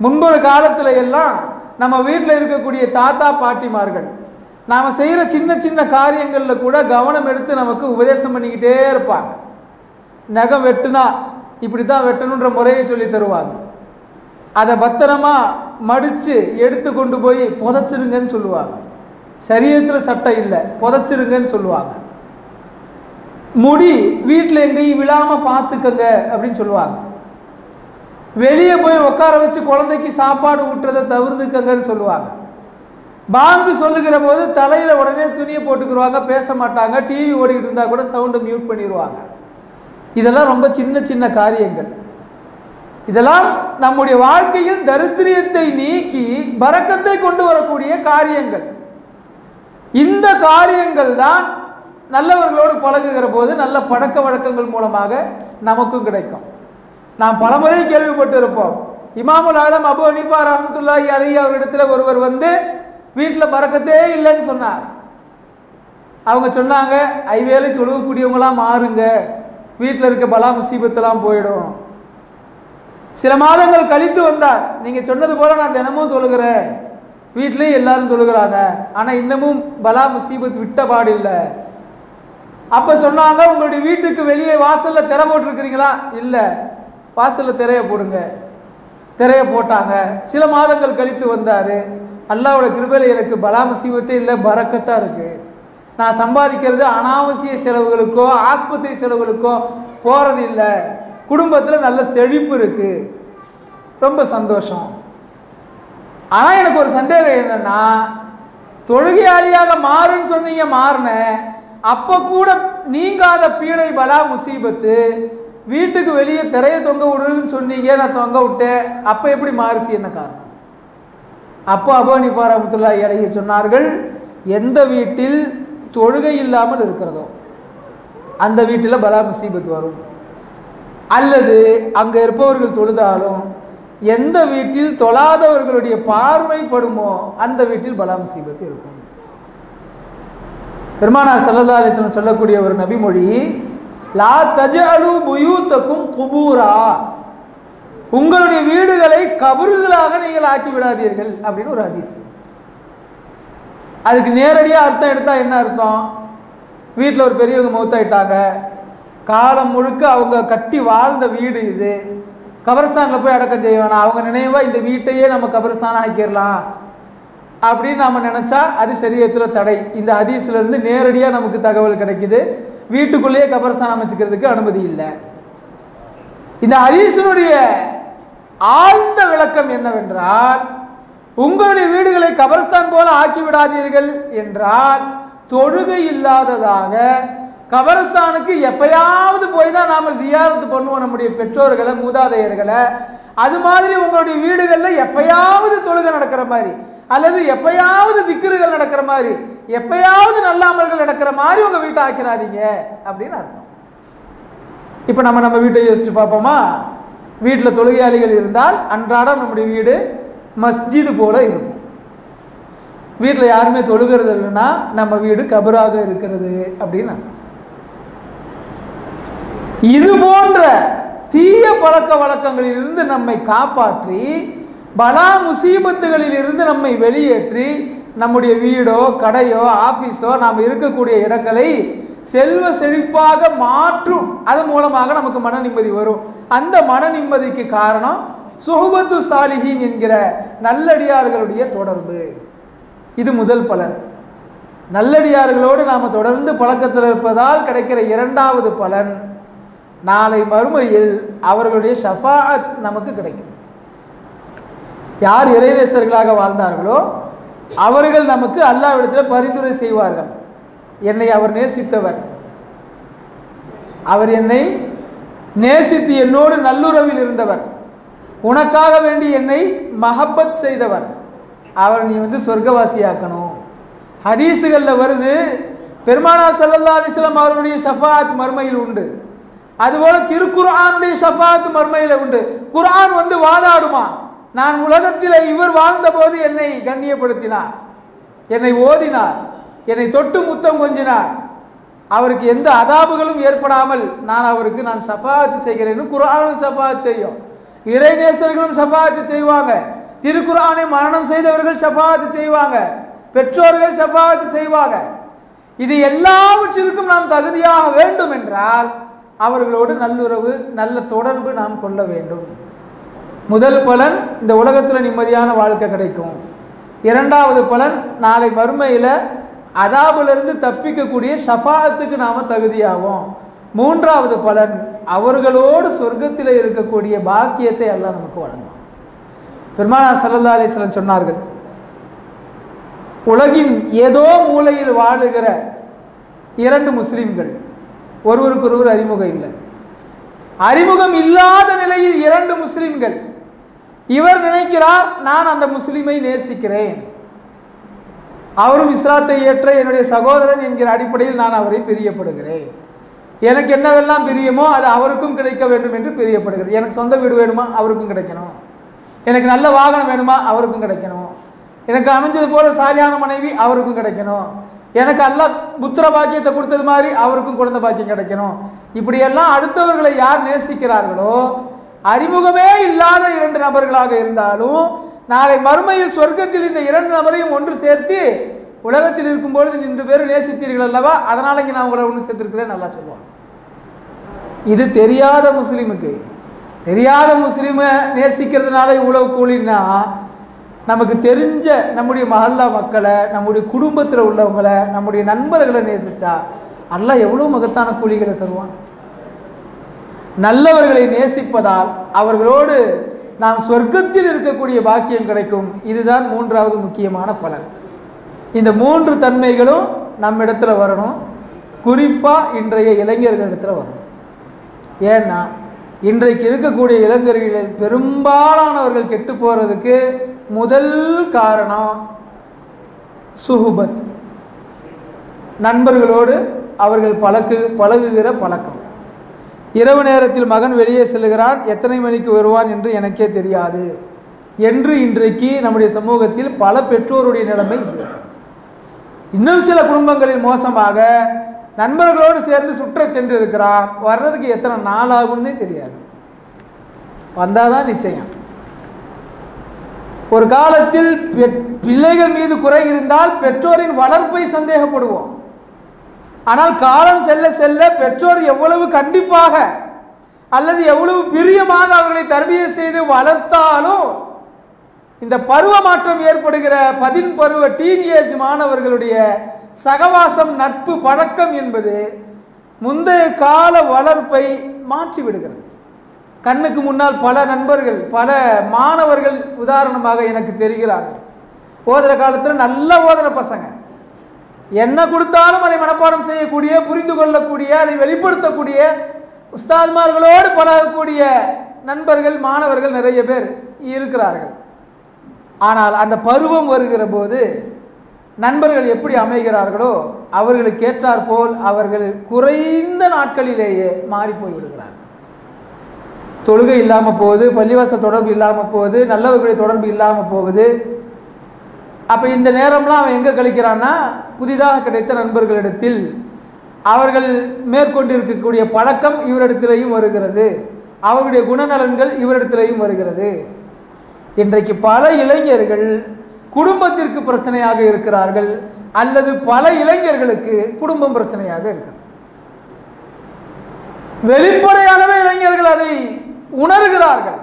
S2: முன்பொரு காலத்தில் எல்லாம் நம்ம வீட்டில் இருக்கக்கூடிய தாத்தா பாட்டிமார்கள் நாம் செய்கிற சின்ன சின்ன காரியங்களில் கூட கவனம் எடுத்து நமக்கு உபதேசம் பண்ணிக்கிட்டே இருப்பாங்க. நகம் வெட்டுனா இப்படி தான் வெட்டணுன்ற முறையை சொல்லி தருவாங்க. அதை பத்திரமா மடித்து எடுத்து கொண்டு போய் புதைச்சிருங்கன்னு சொல்லுவாங்க. சரீரத்தில் சட்டை இல்லை, புதைச்சிருங்கன்னு சொல்லுவாங்க. முடி வீட்டில் எங்கேயும் விழாமல் பார்த்துக்கங்க அப்படின்னு சொல்லுவாங்க. வெளியே போய் உட்கார வச்சு குழந்தைக்கு சாப்பாடு ஊட்டுறதை தவிர்த்துக்கங்கன்னு சொல்லுவாங்க. பாங்கு சொல்லுகிற போது தலையில் உடனே துணியை போட்டுக்கிடுவாங்க, பேச மாட்டாங்க. டிவி ஓடிக்கிட்டு இருந்தால் கூட சவுண்டை மியூட் பண்ணிடுவாங்க. இதெல்லாம் ரொம்ப சின்ன சின்ன காரியங்கள். இதெல்லாம் நம்முடைய வாழ்க்கையில் தரித்திரியத்தை நீக்கி பரக்கத்தை கொண்டு வரக்கூடிய காரியங்கள். இந்த காரியங்கள் தான் நல்லவர்களோடு பழகுகிற போது நல்ல பழக்க வழக்கங்கள் மூலமாக நமக்கும் கிடைக்கும். நாம் பலமுறை கேள்விப்பட்டு இருப்போம். இமாமுல் ஆலம் அபு ஹனீஃபா ரஹ்மத்துல்லாஹி அலைஹி அவரிடத்தில் ஒருவர் வந்து வீட்டில் பரக்கத்தே இல்லைன்னு சொன்னார். அவங்க சொன்னாங்க, ஐவேளை தொழுகக்கூடியவங்களாம் மாறுங்க, வீட்டில் இருக்க பலா முசீபத்தெல்லாம் போயிடும். சில மாதங்கள் கழித்து வந்தார். நீங்கள் சொன்னது போல் நான் தினமும் தொழுகிறேன், வீட்லேயும் எல்லாரும் தொழுகிறாங்க, ஆனால் இன்னமும் பலா முசீபத் விட்ட பாடு இல்லை. அப்போ சொன்னாங்க, உங்களுடைய வீட்டுக்கு வெளியே வாசலில் திரை போட்டிருக்கிறீங்களா? இல்லை. வாசலில் திரையை போடுங்க. திரையை போட்டாங்க. சில மாதங்கள் கழித்து வந்தார். அல்லாஹ்வோட கிருபையில் எனக்கு பலா முசீபத்தே இல்லை, பரக்கத்தாக இருக்குது. நான் சம்பாதிக்கிறது அனாவசிய செலவுகளுக்கோ ஆஸ்பத்திரி செலவுகளுக்கோ போகிறது இல்லை. குடும்பத்தில் நல்ல செழிப்பு இருக்குது, ரொம்ப சந்தோஷம். ஆனால் எனக்கு ஒரு சந்தேகம் என்னென்னா, தொழுகையாளியாக மாறுன்னு சொன்னீங்க, மாறினேன். அப்போ கூட நீங்காத பீடை பலா முசீபத்து, வீட்டுக்கு வெளியே திரையை தொங்க விடுன்னு சொன்னீங்க, நான் தொங்க விட்டேன். அப்போ எப்படி மாறுச்சு, என்ன காரணம்? அப்போ அபூ ஹனீஃபா ரஹ்மத்துல்லாஹி அலைஹி சொன்னார்கள், எந்த வீட்டில் தொழுகை இல்லாமல் இருக்கிறதோ அந்த வீட்டில் பலா முசீபத் வரும். அல்லது அங்கே இருப்பவர்கள் தொழுதாலும் எந்த வீட்டில் தொழாதவர்களுடைய பார்வைப்படுமோ அந்த வீட்டில் பலா முசீபத் இருக்கும். பெருமானார் ஸல்லல்லாஹு அலைஹி வஸல்லம் சொல்லக்கூடிய ஒரு நபிமொழி, லா தஜஅலு புயூத்தக்கும் குபூரா, உங்களுடைய வீடுகளை கபறுகளாக நீங்கள் ஆக்கி விடாதீர்கள் அப்படின்னு ஒரு ஹதீஸ். அதுக்கு நேரடியாக அர்த்தம் எடுத்தால் என்ன அர்த்தம்? வீட்டில் ஒரு பெரியவங்க மௌத்தாயிட்டாங்க, காலம் முழுக்க அவங்க கட்டி வாழ்ந்த வீடு இது, கபரஸ்தானில் போய் அடக்கம் செய்ய வேணாம், அவங்க நினைவாக இந்த வீட்டையே நம்ம கபரஸ்தானம் ஆக்கிடலாம் அப்படின்னு நாம் நினச்சா அது ஷரியத்தில் தடை. இந்த ஹதீஸ்லேருந்து நேரடியாக நமக்கு தகவல் கிடைக்குது. வீட்டுக்குள்ளேயே கபரஸ்தானம் அமைச்சிக்கிறதுக்கு அனுமதி இல்லை. இந்த ஹதீஸினுடைய ஆழ்ந்த விளக்கம் என்னவென்றால், உங்களுடைய வீடுகளை கபரஸ்தான் போல ஆக்கி விடாதீர்கள் என்றால், தொழுகை இல்லாததாக கபரஸ்தானுக்கு எப்பயாவது போய் தான் நாம் ஜியாரத்து பண்ணுவோம் நம்முடைய பெற்றோர்களை, மூதாதையர்களை. அது மாதிரி உங்களுடைய வீடுகளில் எப்பயாவது தொழுகை நடக்கிற மாதிரி, அல்லது எப்பயாவது திக்ருகள் நடக்கிற மாதிரி, எப்பயாவது நல்ல அமல்கள் நடக்கிற மாதிரி உங்கள் வீட்டை ஆக்கிறாதீங்க அப்படின்னு அர்த்தம். இப்போ நம்ம வீட்டை யோசிச்சு பார்ப்போமா? வீட்டில் தொழுகையாளிகள் இருந்தால் அன்றாடம் நம்முடைய வீடு மஸ்ஜிது போல இருக்கும். வீட்டில் யாருமே தொழுகிறது இல்லைன்னா நம்ம வீடு கபராக இருக்கிறது அப்படின்னு அர்த்தம். இது போன்ற தீய பழக்க வழக்கங்களிலிருந்து நம்மை காப்பாற்றி, பலா முசீபத்துகளில் இருந்து நம்மை வெளியேற்றி, நம்முடைய வீடோ கடையோ ஆஃபீஸோ நாம் இருக்கக்கூடிய இடங்களை செல்வ செழிப்பாக மாற்றும். அது மூலமாக நமக்கு மன நிம்மதி வரும். அந்த மன நிம்மதிக்கு காரணம் சுஹபத்து சாலிஹீன் என்கிற நல்லடியார்களுடைய தொடர்பு. இது முதல் பலன். நல்லடியார்களோடு நாம் தொடர்ந்து பழக்கத்தில் இருப்பதால் கிடைக்கிற இரண்டாவது பலன், நாளை மறுமையில் அவர்களுடைய ஷஃபாஅத் நமக்கு கிடைக்கும். யார் இறைநேசர்களாக வாழ்ந்தார்களோ அவர்கள் நமக்கு அல்லாஹ்விடத்தில் பரிந்துரை செய்வார்கள். என்னை அவர் நேசித்தவர், அவர் என்னை நேசித்து என்னோடு நல்லுறவில் இருந்தவர், உனக்காக வேண்டி என்னை மஹப்பத் செய்தவர், அவர் நீ சொர்க்கவாசியாக்கணும். ஹதீஸுகளில் வருது, பெருமானார் ஸல்லல்லாஹு அலைஹி வஸல்லம் அவர்களுடைய ஷஃபாஅத் மர்மையில் உண்டு. அதுபோல் திருக்குர்ஆனுடைய ஷஃபாஅத் மர்மையில் உண்டு. குர்ஆன் வாதாடுமா, நான் உலகத்தில் இவர் வாழ்ந்தபோது என்னை கண்ணியப்படுத்தினார், என்னை ஓதினார், என்னை தொட்டு முத்தம் கொஞ்சினார், அவருக்கு எந்த அதாபுகளும் ஏற்படாமல் அவருக்கு நான் ஷஃபாஅத் செய்கிறேன்னு குர்ஆனும் ஷஃபாஅத் செய்யும். இறைநேசர்களும் ஷஃபாஅத் செய்வாங்க. திருக்குர்ஆனை மரணம் செய்தவர்கள் ஷஃபாஅத் செய்வாங்க. பெற்றோர்கள் ஷஃபாஅத் செய்வாங்க. இது எல்லாவற்றிற்கும் நாம் தகுதியாக வேண்டும் என்றால் அவர்களோடு நல்லுறவு, நல்ல தொடர்பு நாம் கொள்ள வேண்டும். முதல் பலன் இந்த உலகத்தில் நிம்மதியான வாழ்க்கை கிடைக்கும். இரண்டாவது பலன் நாளை மறுமையில் அதாபிலிருந்து தப்பிக்கக்கூடிய ஷஃபாஅத்துக்கு நாம் தகுதியாகும். மூன்றாவது பலன் அவர்களோடு சொர்க்கத்தில் இருக்கக்கூடிய பாக்கியத்தை அல்லாஹ் நமக்கு வழங்குவான். பெருமானார் ஸல்லல்லாஹு அலைஹி வஸல்லம் சொன்னார்கள், உலகின் ஏதோ மூலையில் வாழுகிற இரண்டு முஸ்லிம்கள், ஒருவருக்கொருவர் அறிமுகம் இல்லை, அறிமுகம் இல்லாத நிலையில் இரண்டு முஸ்லிம்கள், இவர் நினைக்கிறார் நான் அந்த முஸ்லிமை நேசிக்கிறேன், அவரும் இஸ்லாத்தை ஏற்ற என்னுடைய சகோதரன் என்கிற அடிப்படையில் நான் அவரை பிரியப்படுகிறேன், எனக்கு என்னவெல்லாம் பிரியமோ அது அவருக்கும் கிடைக்க வேண்டும் என்று பிரியப்படுகிறேன், எனக்கு சொந்த வீடு வேணுமா அவருக்கும் கிடைக்கணும், எனக்கு நல்ல வாகனம் வேணுமா அவருக்கும் கிடைக்கணும், எனக்கு அமைஞ்சது போல சாலியான மனைவி அவருக்கும் கிடைக்கணும், எனக்கு அல்லாஹ் புத்திர பாக்கியத்தை கொடுத்தது மாதிரி அவருக்கும் குழந்தை பாக்கியம் கிடைக்கணும். இப்படியெல்லாம் அடுத்தவர்களை யார் நேசிக்கிறார்களோ, அறிமுகமே இல்லாத இரண்டு நபர்களாக இருந்தாலும் நாளை மறுமையில் சொர்க்கத்தில் இந்த இரண்டு நபரையும் ஒன்று சேர்த்து உலகத்தில் இருக்கும்பொழுது நின்று பேரும் நேசித்தீர்கள் அல்லவா, அதனால இங்கே நான் உங்களை ஒன்று சேர்த்திருக்கிறேன் நல்லா சொல்லுவாங்க. இது தெரியாத முஸ்லீமுக்கு, தெரியாத முஸ்லீமை நேசிக்கிறதுனால இவ்வளவு கூலின்னா, நமக்கு தெரிஞ்ச நம்முடைய மஹல்லா மக்களை, நம்முடைய குடும்பத்தில் உள்ளவங்களை, நம்முடைய நண்பர்களை நேசிச்சா அல்லாஹ் எவ்வளோ மகத்தான கூலிகளை தருவான். நல்லவர்களை நேசிப்பதால் அவர்களோடு நாம் சொர்க்கத்தில் இருக்கக்கூடிய பாக்கியம் கிடைக்கும். இதுதான் மூன்றாவது முக்கியமான பலன். இந்த மூன்று தன்மைகளும் நம்மிடத்துல வரணும். குறிப்பாக இன்றைய இளைஞர்களிடத்தில் வரணும். ஏன்னா இன்றைக்கு இருக்கக்கூடிய இளைஞர்களில் பெரும்பாலானவர்கள் கெட்டு போகிறதுக்கு முதல் காரணம் சுஹுபத், நண்பர்களோடு அவர்கள் பழகுகிற பழக்கம். இரவு நேரத்தில் மகன் வெளியே செல்கிறான், எத்தனை மணிக்கு வருவான் என்று எனக்கே தெரியாது என்று இன்றைக்கு நம்முடைய சமூகத்தில் பல பெற்றோருடைய நிலைமை. இன்னும் சில குடும்பங்களில் மோசமாக நண்பர்களோடு சேர்ந்து சுற்ற சென்று இருக்கிறான், வர்றதுக்கு எத்தனை நாள் ஆகும்னே தெரியாது, வந்தாதான் நிச்சயம். ஒரு காலத்தில் பிள்ளைகள் மீது குறை இருந்தால் பெற்றோரின் வளர்ப்பை சந்தேகப்படுவோம். ஆனால் காலம் செல்ல செல்ல பெற்றோர் எவ்வளவு கண்டிப்பாக அல்லது எவ்வளவு பிரியமாக அவர்களை தர்பியை செய்து வளர்த்தாலும் இந்த பருவ மாற்றம் ஏற்படுகிற 10 பருவ டீனேஜ் மாணவர்களுடைய சகவாசம், நட்பு, பழக்கம் என்பது முந்தைய கால வளர்ப்பை மாற்றி விடுகிறது. கண்ணுக்கு முன்னால் பல நண்பர்கள், பல மாணவர்கள் உதாரணமாக எனக்கு தெரிகிறார்கள். ஓதுற காலத்தில் நல்ல ஓதுற பசங்க, என்ன கொடுத்தாலும் அதை மனப்பாடம் செய்யக்கூடிய, புரிந்து கொள்ளக்கூடிய, அதை வெளிப்படுத்தக்கூடிய, உஸ்தாத்மார்களோடு பழகக்கூடிய நண்பர்கள், மாணவர்கள் நிறைய பேர் இருக்கிறார்கள். ஆனால் அந்த பருவம் வருகிற போது நண்பர்கள் எப்படி அமைகிறார்களோ அவர்களுக்கு ஏற்றாற்போல் அவர்கள் குறைந்த நாட்களிலேயே மாறி போய் விடுகிறார்கள். தொழுகை இல்லாமல் போகுது, பள்ளிவாச தொடர்பு இல்லாமல் போகுது, நல்லவர்களுடைய தொடர்பு இல்லாமல் போகுது. அப்போ இந்த நேரம்லாம் அவன் எங்கே கழிக்கிறான்னா, புதிதாக கிடைத்த நண்பர்களிடத்தில் அவர்கள் மேற்கொண்டு இருக்கக்கூடிய பழக்கம் இவரிடத்திலையும் வருகிறது, அவருடைய குணநலன்கள் இவரிடத்திலையும் வருகிறது. இன்றைக்கு பல இளைஞர்கள் குடும்பத்திற்கு பிரச்சனையாக இருக்கிறார்கள், அல்லது பல இளைஞர்களுக்கு குடும்பம் பிரச்சனையாக இருக்கிறது. வெளிப்படையாகவே இளைஞர்கள் அதை உணர்கிறார்கள்,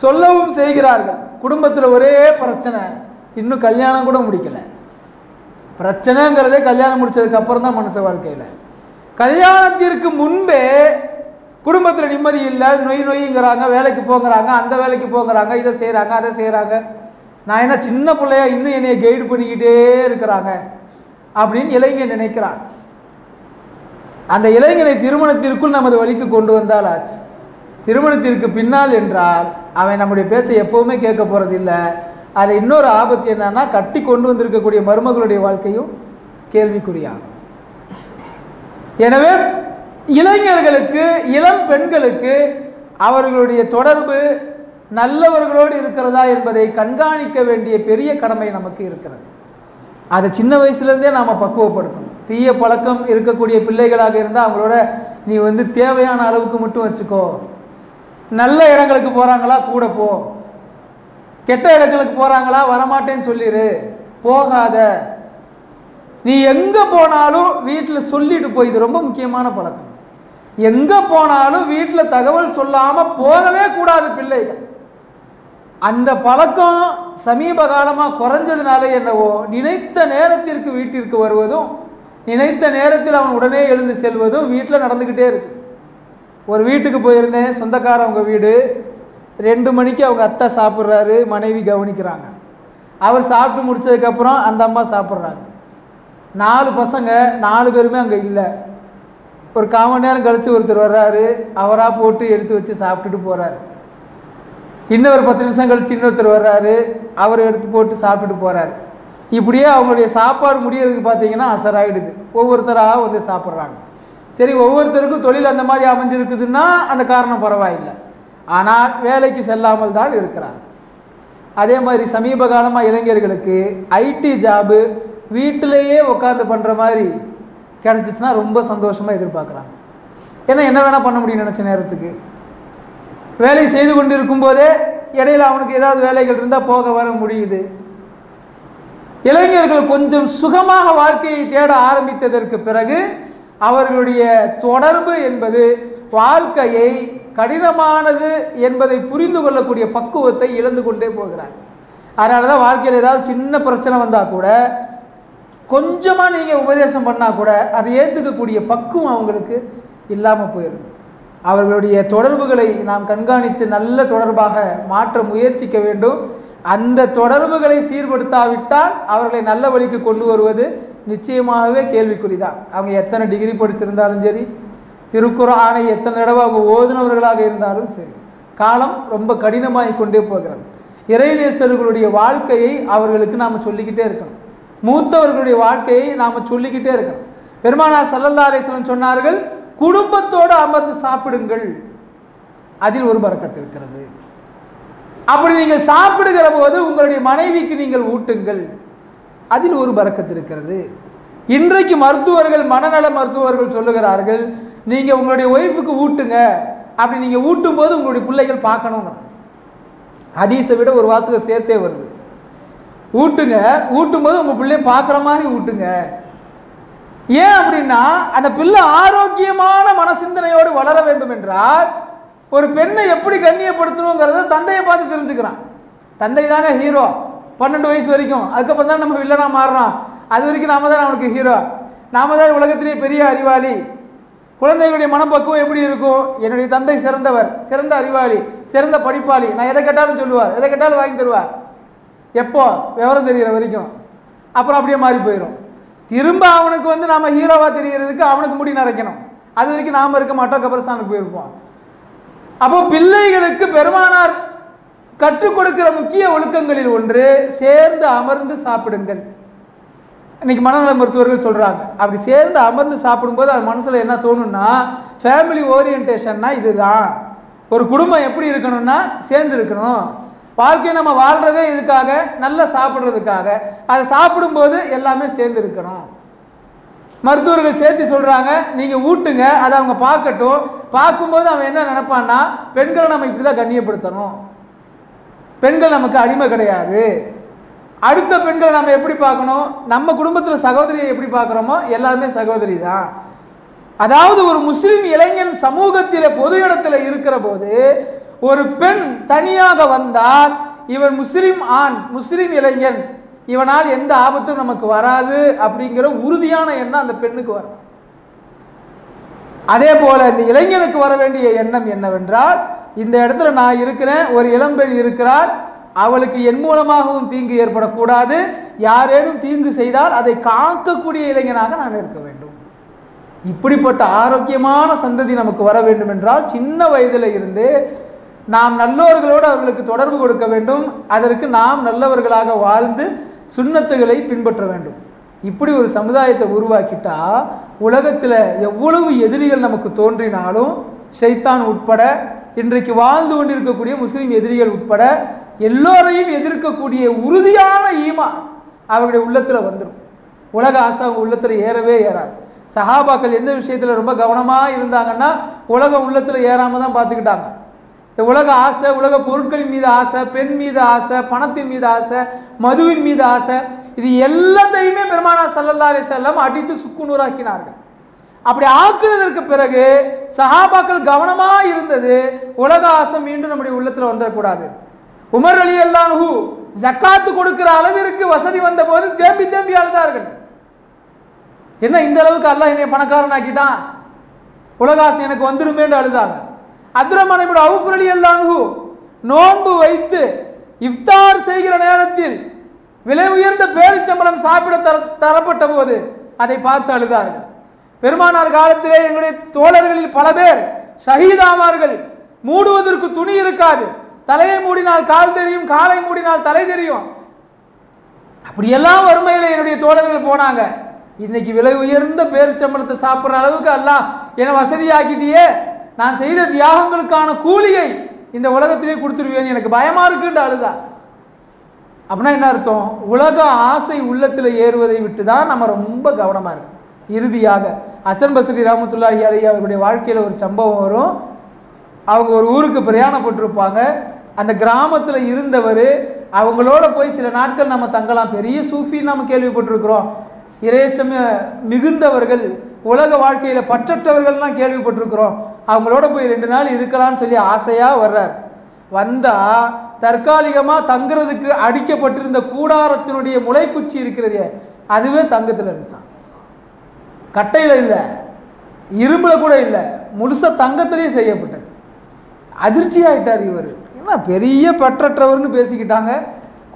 S2: சொல்லவும் செய்கிறார்கள். குடும்பத்தில் ஒரே பிரச்சனை, இன்னும் கல்யாணம் கூட முடிக்கல. பிரச்சனைங்கிறதே கல்யாணம் முடிச்சதுக்கு அப்புறம் தான் மனுஷ வாழ்க்கையில். கல்யாணத்திற்கு முன்பே குடும்பத்தில் நிம்மதி இல்லை, நொய்ங்கிறாங்க, வேலைக்கு போங்கிறாங்க, அந்த வேலைக்கு போங்கிறாங்க, இதை செய்கிறாங்க, அதை செய்கிறாங்க. நான் என்ன சின்ன பிள்ளையா, இன்னும் என்னைய கைடு பண்ணிக்கிட்டே இருக்கிறாங்க அப்படின்னு இளைஞன் நினைக்கிறான். அந்த இளைஞனை திருமணத்திற்குள் நமது வழிக்கு கொண்டு வந்தால் ஆச்சு. திருமணத்திற்கு பின்னால் என்றால் அவன் நம்முடைய பேச்சை எப்போவுமே கேட்க போகிறதில்லை. அதில் இன்னொரு ஆபத்து என்னன்னா, கட்டி கொண்டு வந்திருக்கக்கூடிய மருமகளுடைய வாழ்க்கையும் கேள்விக்குறியாகும். எனவே இளைஞர்களுக்கு, இளம் பெண்களுக்கு அவர்களுடைய தொடர்பு நல்லவர்களோடு இருக்கிறதா என்பதை கண்காணிக்க வேண்டிய பெரிய கடமை நமக்கு இருக்கிறது. அதை சின்ன வயசுலேருந்தே நாம் பக்குவப்படுத்தணும். தீய பழக்கம் இருக்கக்கூடிய பிள்ளைகளாக இருந்தால் அவங்களோட நீ தேவையான அளவுக்கு மட்டும் வச்சுக்கோ, நல்ல இடங்களுக்கு போகிறாங்களா கூட போ, கெட்ட இடங்களுக்கு போகிறாங்களா வரமாட்டேன்னு சொல்லிடு, போகாத, நீ எங்கே போனாலும் வீட்டில் சொல்லிட்டு போய். இது ரொம்ப முக்கியமான பழக்கம். எங்கே போனாலும் வீட்டில் தகவல் சொல்லாமல் போகவே கூடாது பிள்ளைகள். அந்த பழக்கம் சமீப காலமாக குறைஞ்சதுனால என்னவோ நினைத்த நேரத்திற்கு வீட்டிற்கு வருவதும் நினைத்த நேரத்தில் அவன் உடனே எழுந்து செல்வதும் வீட்டில் நடந்துக்கிட்டே இருக்குது. ஒரு வீட்டுக்கு போயிருந்தேன், சொந்தக்காரவங்க வீடு. 2 மணிக்கு அவங்க அத்தை சாப்பிட்றாரு, மனைவி கவனிக்கிறாங்க. அவர் சாப்பிட்டு முடித்ததுக்கப்புறம் அந்த அம்மா சாப்பிட்றாங்க. 4 பசங்க, 4 பேருமே அங்கே இல்லை. ஒரு 1/4 மணி நேரம் கழித்து ஒருத்தர் வர்றாரு, அவராக போட்டு எடுத்து வச்சு சாப்பிட்டுட்டு போகிறாரு. இன்னொரு 10 நிமிஷம் கழித்து இன்னொருத்தர் வர்றாரு, அவர் எடுத்து போட்டு சாப்பிட்டுட்டு போகிறாரு. இப்படியே அவங்களுடைய சாப்பாடு முடியறதுக்கு பார்த்தீங்கன்னா அசராயிடுது. ஒவ்வொருத்தராக வந்து சாப்பிட்றாங்க. சரி, ஒவ்வொருத்தருக்கும் தொழில் அந்த மாதிரி அமைஞ்சிருக்குதுன்னா அந்த காரணம் பரவாயில்லை. ஆனால் வேலைக்கு செல்லாமல் தான் இருக்கிறாங்க. அதே மாதிரி சமீப காலமாக இளைஞர்களுக்கு ஐடி ஜாபு வீட்டிலேயே உட்காந்து பண்ணுற மாதிரி கிடச்சிச்சின்னா ரொம்ப சந்தோஷமாக எதிர்பார்க்குறாங்க. ஏன்னா என்ன வேணால் பண்ண முடியும் நினச்ச நேரத்துக்கு. வேலை செய்து கொண்டு இருக்கும்போதே இடையில் அவனுக்கு ஏதாவது வேலைகள் இருந்தால் போக வர முடியுது. இளைஞர்கள் கொஞ்சம் சுகமாக வாழ்க்கையை தேட ஆரம்பித்ததற்கு பிறகு அவர்களுடைய தொடர்பு என்பது வாழ்க்கையை கடினமானது என்பதை புரிந்து கொள்ளக்கூடிய பக்குவத்தை இழந்து கொண்டே போகிறார். அதனால தான் வாழ்க்கையில் ஏதாவது சின்ன பிரச்சனை வந்தால் கூட கொஞ்சமாக நீங்கள் உபதேசம் பண்ணால் கூட அதை ஏற்றுக்கக்கூடிய பக்குவம் அவங்களுக்கு இல்லாமல் போயிடும். அவர்களுடைய தொடர்புகளை நாம் கண்காணித்து நல்ல தொடர்பாக மாற்ற முயற்சிக்க வேண்டும். அந்த தொடர்புகளை சீர்படுத்தாவிட்டால் அவர்களை நல்ல வழிக்கு கொண்டு வருவது நிச்சயமாகவே கேள்விக்குறிதான். அவங்க எத்தனை டிகிரி படிச்சிருந்தாலும் சரி, திருக்குர்ஆனை எத்தனை தடவை அவங்க ஓதுனவர்களாக இருந்தாலும் சரி, காலம் ரொம்ப கடினமாகி கொண்டே போகிறது. இறைநேசர்களுடைய வாழ்க்கையை அவர்களுக்கு நாம் சொல்லிக்கிட்டே இருக்கணும். மூத்தவர்களுடைய வாழ்க்கையை நாம் சொல்லிக்கிட்டே இருக்கணும். பெருமானார் ஸல்லல்லாஹு அலைஹி வஸல்லம் சொன்னார்கள், குடும்பத்தோடு அமர்ந்து சாப்பிடுங்கள், அதில் ஒரு பரக்கத்து இருக்கிறது. அப்படி நீங்கள் சாப்பிடுகிற போது உங்களுடைய மனைவிக்கு நீங்கள் ஊட்டுங்கள், அதில் ஒரு பரக்கத்து இருக்கிறது. இன்றைக்கு மருத்துவர்கள், மனநல மருத்துவர்கள் சொல்லுகிறார்கள், நீங்கள் உங்களுடைய ஒய்ஃபுக்கு ஊட்டுங்க, அப்படி நீங்கள் ஊட்டும் போது உங்களுடைய பிள்ளைகள் பார்க்கணுங்க. ஹதீஸை விட ஒரு வாசகம் சேர்த்தே வருது. ஊட்டுங்க, ஊட்டும் போது உங்கள் பிள்ளைய பார்க்குற மாதிரி ஊட்டுங்க. ஏன் அப்படின்னா அந்த பிள்ளை ஆரோக்கியமான மனசிந்தனையோடு வளர வேண்டும் என்றால் ஒரு பெண்ணை எப்படி கண்ணியப்படுத்தணுங்கிறத தந்தையை பார்த்து தெரிஞ்சுக்கிறான். தந்தை தானே ஹீரோ 12 வயசு வரைக்கும். அதுக்கப்புறம் தான் நம்ம வில்லனாக மாறுறோம். அது வரைக்கும் நாம தான் அவனுக்கு ஹீரோ. நாம தான் உலகத்திலேயே பெரிய அறிவாளி. குழந்தைகளுடைய மனப்பக்குவம் எப்படி இருக்கும்? என்னுடைய தந்தை சிறந்தவர், சிறந்த அறிவாளி, சிறந்த படிப்பாளி, நான் எதை கேட்டாலும் சொல்லுவார், எதை கேட்டாலும் வாங்கி தருவார். எப்போ? விவரம் தெரிகிற வரைக்கும். அப்புறம் அப்படியே மாறி போயிடும். திரும்ப அவனுக்கு வந்து நாம் ஹீரோவாக தெரிகிறதுக்கு அவனுக்கு முடி நரைக்கணும். அது வரைக்கும் நாம் இருக்க மாட்டோம், கபரஸ்தானுக்கு போயிருப்போம். அப்போ பிள்ளைகளுக்கு பெருமானார் கற்றுக் கொடுக்கிற முக்கிய ஒழுக்கங்களில் ஒன்று சேர்ந்து அமர்ந்து சாப்பிடுங்கள். இன்னைக்கு மனநல மருத்துவர்கள் சொல்கிறாங்க, அப்படி சேர்ந்து அமர்ந்து சாப்பிடும்போது அது மனசில் என்ன தோணுன்னா, ஃபேமிலி ஓரியன்டேஷன்னா இதுதான். ஒரு குடும்பம் எப்படி இருக்கணும்னா சேர்ந்து இருக்கணும். வாழ்க்கையை நம்ம வாழ்கிறதே இதுக்காக, நல்லா சாப்பிட்றதுக்காக. அதை சாப்பிடும்போது எல்லாமே சேர்ந்து இருக்கணும். மருத்துவர்கள் சேர்த்து சொல்கிறாங்க, நீங்கள் ஊட்டுங்க, அதை அவங்க பார்க்கட்டும். பார்க்கும்போது அவன் என்ன நினைப்பான்னா, பெண்களை நம்ம இப்படி தான் கண்ணியப்படுத்தணும், பெண்கள் நமக்கு அடிமை கிடையாது. அடுத்த பெண்களை நம்ம எப்படி பார்க்கணும்? நம்ம குடும்பத்தில் சகோதரியை எப்படி பார்க்குறோமோ எல்லாருமே சகோதரி தான். அதாவது ஒரு முஸ்லீம் இளைஞன் சமூகத்தில் பொது இடத்துல இருக்கிற போது ஒரு பெண் தனியாக வந்தால் இவன் முஸ்லீம் ஆண், முஸ்லீம் இளைஞன், இவனால் எந்த ஆபத்தும் நமக்கு வராது அப்படிங்கிற உறுதியான எண்ணம் அந்த பெண்ணுக்கு வரும். அதே போல இந்த இளைஞனுக்கு வர வேண்டிய எண்ணம் என்னவென்றால், இந்த இடத்துல நான் இருக்கிறேன், ஒரு இளம்பெண் இருக்கிறாள், அவளுக்கு என் மூலமாகவும் தீங்கு ஏற்படக்கூடாது, யாரேனும் தீங்கு செய்தால் அதை காக்கக்கூடிய இளைஞனாக நான் இருக்க வேண்டும். இப்படிப்பட்ட ஆரோக்கியமான சந்ததி நமக்கு வர வேண்டும் என்றால் சின்ன வயதில் இருந்து நாம் நல்லோர்களோடு அவர்களுக்கு தொடர்பு கொடுக்க வேண்டும். அதற்கு நாம் நல்லவர்களாக வாழ்ந்து சுன்னத்துகளை பின்பற்ற வேண்டும். இப்படி ஒரு சமுதாயத்தை உருவாக்கிட்டா உலகத்தில் எவ்வளவு எதிரிகள் நமக்கு தோன்றினாலும், ஷைத்தான் உட்பட, இன்றைக்கு வாழ்ந்து கொண்டிருக்கக்கூடிய முஸ்லீம் எதிரிகள் உட்பட எல்லோரையும் எதிர்க்கக்கூடிய உறுதியான ஈமான் அவர்களுடைய உள்ளத்தில் வந்துடும். உலக ஆசை அவங்க உள்ளத்தில் ஏறவே ஏறாது. சஹாபாக்கள் எந்த விஷயத்தில் ரொம்ப கவனமாக இருந்தாங்கன்னா உலக உள்ளத்தில் ஏறாமல் தான் பார்த்துக்கிட்டாங்க. இந்த உலக ஆசை, உலக பொருட்களின் மீது ஆசை, பெண் மீது ஆசை, பணத்தின் மீது ஆசை, மதுவின் மீது ஆசை, இது எல்லாத்தையுமே பெருமானார் ஸல்லல்லாஹு அலைஹி வஸல்லம் அடித்து சுக்குநூறாக்கினார்கள். அப்படி ஆக்குறதற்கு பிறகு சஹாபாக்கள் கவனமா இருந்தது, உலக ஆசை மீண்டும் நம்முடைய உள்ளத்தில் வந்துடக்கூடாது. உமர் ரலியல்லாஹு அன்ஹு ஜக்காத்து கொடுக்கிற அளவிற்கு வசதி வந்த போது தேம்பி தேம்பி அழுதார்கள். என்ன இந்த அளவுக்கு அல்லாஹ் என்னை பணக்காரன் ஆக்கிட்டான், உலக ஆசை எனக்கு வந்துருமே என்று அழுதாங்க. அப்துர்ரஹ்மான் இப்னு அவுஃப் ரலியல்லாஹு அன்ஹு நோன்பு வைத்து இஃப்தார் செய்கிற நேரத்தில் விலை உயர்ந்த பேரிச்சம்பளம் சாப்பிட தரப்பட்ட போது அதை பார்த்து அழுதார்கள். பெருமானார் காலத்திலே எங்களுடைய தோழர்களில் பல பேர் ஷஹீதாவார்கள். மூடுவதற்கு துணி இருக்காது, தலையை மூடினால் கால் தெரியும், காலை மூடினால் தலை தெரியும். அப்படியெல்லாம் வறுமையில் என்னுடைய தோழர்கள் போனாங்க. இன்னைக்கு விலை உயர்ந்த பேரிச்சம்பளத்தை சாப்பிட்ற அளவுக்கு அல்லாஹ் என்னை வசதியாக்கிட்டியே, நான் செய்த தியாகங்களுக்கான கூலியை இந்த உலகத்திலே கொடுத்துருவேன், எனக்கு பயமா இருக்குன்னு அழுதா. அப்படின்னா என்ன அர்த்தம்? உலக ஆசை உள்ளத்தில் ஏறுவதை விட்டு தான் நம்ம ரொம்ப கவனமாக இருக்கும். இறுதியாக ஹசன் பஸ்ரி ரஹ்மத்துல்லாஹி அலைஹி அவருடைய வாழ்க்கையில் ஒரு சம்பவம் வரும். அவங்க ஒரு ஊருக்கு பிரயாணப்பட்டிருப்பாங்க. அந்த கிராமத்தில் இருந்தவர் அவங்களோட போய் சில நாட்கள் நம்ம தங்கலாம், பெரிய சூஃபின்னு நம்ம கேள்விப்பட்டிருக்கிறோம், இறையச்சம் மிகுந்தவர்கள், உலக வாழ்க்கையில் பற்றற்றவர்கள்லாம் கேள்விப்பட்டிருக்கிறோம், அவங்களோட போய் 2 நாள் இருக்கலாம்னு சொல்லி ஆசையாக வர்றார். வந்தால் தற்காலிகமாக தங்குறதுக்கு அடிக்கப்பட்டிருந்த கூடாரத்தினுடைய முளைக்குச்சி இருக்கிறதே அதுவே தங்கத்தில் இருந்துச்சான். கட்டையில் இல்லை, இரும்பில் கூட இல்லை, முழுசாக தங்கத்திலேயே செய்யப்பட்டது. அதிர்ச்சி ஆகிட்டார் இவர். ஏன்னா பெரிய பற்றற்றவர்னு பேசிக்கிட்டாங்க,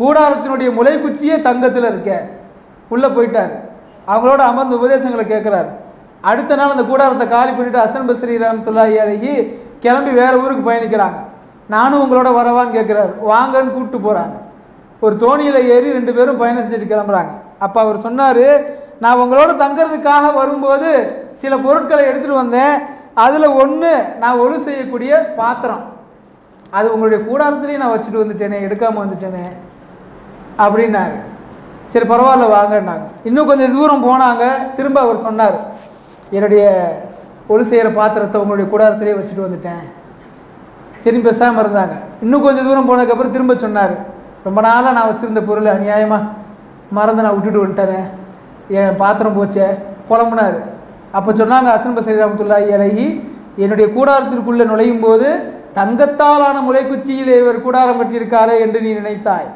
S2: கூடாரத்தினுடைய முளைக்குச்சியே தங்கத்தில் இருக்க. உள்ளே போயிட்டார், அவங்களோட அமர்ந்து உபதேசங்களை கேட்குறாரு. அடுத்த நாள் அந்த கூடாரத்தை காலி பண்ணிவிட்டு ஹசன் பஸ்ரி ரஹ்மத்துல்லாஹி அலைஹி கிளம்பி வேறு ஊருக்கு பயணிக்கிறாங்க. நானும் உங்களோட வரவான்னு கேட்குறாரு. வாங்கன்னு கூப்பிட்டு போகிறாங்க. ஒரு தோணியில் ஏறி 2 பேரும் பயணம் செஞ்சுட்டு கிளம்புறாங்க. அப்போ அவர் சொன்னார், நான் உங்களோட தங்கிறதுக்காக வரும்போது சில பொருட்களை எடுத்துகிட்டு வந்தேன், அதில் ஒன்று நான் ஒழு செய்யக்கூடிய பாத்திரம், அது உங்களுடைய கூடாரத்துலேயே நான் வச்சுட்டு வந்துட்டேனே, எடுக்காமல் வந்துட்டேனே அப்படின்னாரு. சரி பரவாயில்ல வாங்கன்னாங்க. இன்னும் கொஞ்சம் தூரம் போனாங்க. திரும்ப அவர் சொன்னார், என்னுடைய ஒழு செய்கிற பாத்திரத்தை உங்களுடைய கூடாரத்திலே வச்சுட்டு வந்துட்டேன். சரி பேசாமல் இருந்தாங்க. இன்னும் கொஞ்சம் தூரம் போனதுக்கப்புறம் திரும்ப சொன்னார், ரொம்ப நாளாக நான் வச்சுருந்த பொருள் அநியாயமாக மறந்து நான் விட்டுட்டு வந்துட்டேனே, என் பாத்திரம் போச்சே புலம்புனார். அப்போ சொன்னாங்க ஹசன் பஸ்ரி ரஹ்மத்துல்லாஹி அலைஹி, என்னுடைய கூடாரத்திற்குள்ளே நுழையும் போது தங்கத்தாலான முளைக்குச்சியில் இவர் கூடாரம் கட்டியிருக்காரே என்று நீ நினைத்தாய்.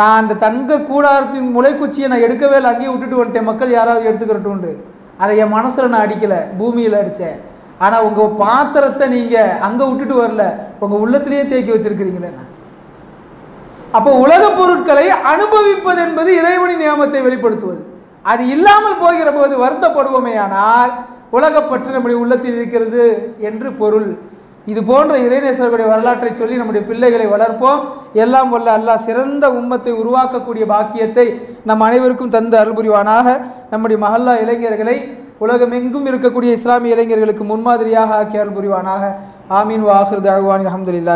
S2: நான் அந்த தங்க கூடாரத்தின் முளைக்குச்சியை நான் எடுக்கவே இல்லை, அங்கேயே விட்டுட்டு வந்துட்டேன், மக்கள் யாராவது எடுத்துக்கிறட்டுண்டு. அதை என் மனசில் நான் அடிக்கலை, பூமியில் அடித்தேன். ஆனால் உங்கள் பாத்திரத்தை நீங்கள் அங்கே விட்டுட்டு வரல, உங்கள் உள்ளத்திலேயே தேக்கி வச்சுருக்கிறீங்களே. அப்போ உலக பொருட்களை அனுபவிப்பது என்பது இறைவனின் நியமத்தை வெளிப்படுத்துவது. அது இல்லாமல் போகிற போது வருத்தப்படுவோமே, ஆனால் உலகப்பற்று நம்முடைய உள்ளத்தில் இருக்கிறது என்று பொருள். இது போன்ற இறைநேசர்களுடைய வரலாற்றை சொல்லி நம்முடைய பிள்ளைகளை வளர்ப்போம். எல்லாம் வல்ல அல்லாஹ் சிறந்த உம்மத்தை உருவாக்கக்கூடிய பாக்கியத்தை நம் அனைவருக்கும் தந்து அருள் புரிவானாக. நம்முடைய மஹல்லா இளைஞர்களை உலகமெங்கும் இருக்கக்கூடிய இஸ்லாமிய இளைஞர்களுக்கு முன்மாதிரியாக ஆக்கி அருள் புரிவானாக. ஆமீன். வாஹிர் தஅவானி அல்ஹம்துலில்லாஹ்.